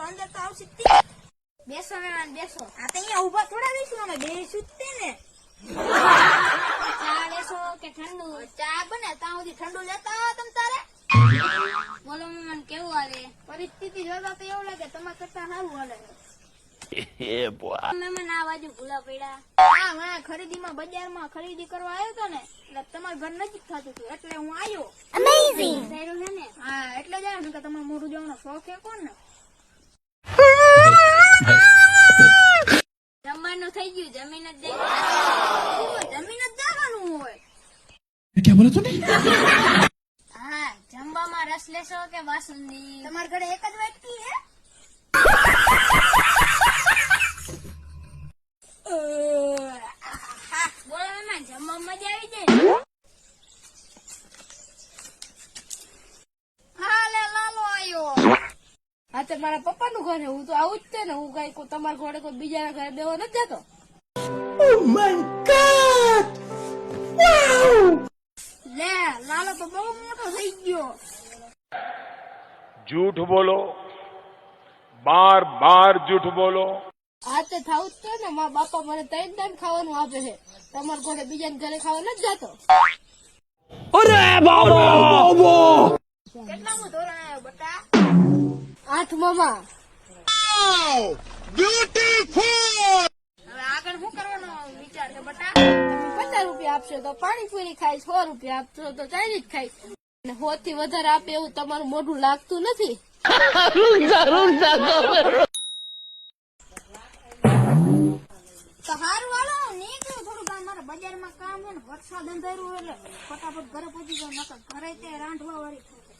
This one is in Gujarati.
અંદર તો આવશે બેસો મહેમાન બેસો. આ તો અહીંયા ઉભા થોડા રહીશું અમે બેસું જ તે ને ચા લેશો કે ઠંડુ? ચા બને ત્યાં સુધી ઠંડુ લેતા આવો તમ તારે બોલો મહેમાન કેવું હાલે? પરિસ્થિતિ જોતા તો એવું લાગે તમારે કરતા સારું હાલે મહેમાન આ બાજુ ભૂલા પડ્યા. હા ખરીદીમાં બજારમાં ખરીદી કરવા આવ્યો હતો ને એટલે તમારું ઘર નજીક થતું હતું એટલે હું આવ્યો. થયેલું છે ને? હા એટલે જ આવ્યો છું કે તમારે મોઢું જવાનો શોખ છે કોણ ને જમવાનું થઈ ગયું, જમીન જ દઈ. જમીન જ જવાનું હોય. क्या बोला तूने? હા, જમવામાં રસ લેશો કે બાસુંદી? તમારા ઘરે એક જ વાટકી હે બોલો મહેમાન જમવા મજા આવી જાય ને? હા લે લાલો આવ્યો. હા તો મારા પપ્પા નું ઘર છે, હું તો આવું જ છે ને. હું કઈ તમારા ઘરે કોઈ બીજાના ઘરે બેવા નથી જતો. લે લાલો તો બહુ મોટો થઈ ગયો. झूठ बोलो, बार बार झूठ बोलो। હા તો થાવું જ છે ને. મારા બાપા મને 3 ટાઈમ ખાવાનું આપે છે. તમારા ઘરે બીજાના ઘરે ખાવા નથી જતો. કેટલામું ધોરણ આવ્યો બટા? 8 માં. હવે આગળ શું કરવાનો વિચાર છે બટા? તમે 50 રૂપિયા આપશો તો પાણીપુરી ખાઈશ, 100 રૂપિયા આપશો તો ચાઇનીઝ ખાઈશ. અને 100 થી વધારે આપે એવું તમારું મોઢું લાગતું નથી. તો હારું હાલો નીકળ્યું થોડુંક આ મારા બજારમાં કામ છે ને વરસાદ અંધારું એટલે ફટાફટ ઘરે પહોંચી જાવ નકર ઘરે તે રાંધવા વાળી થશે.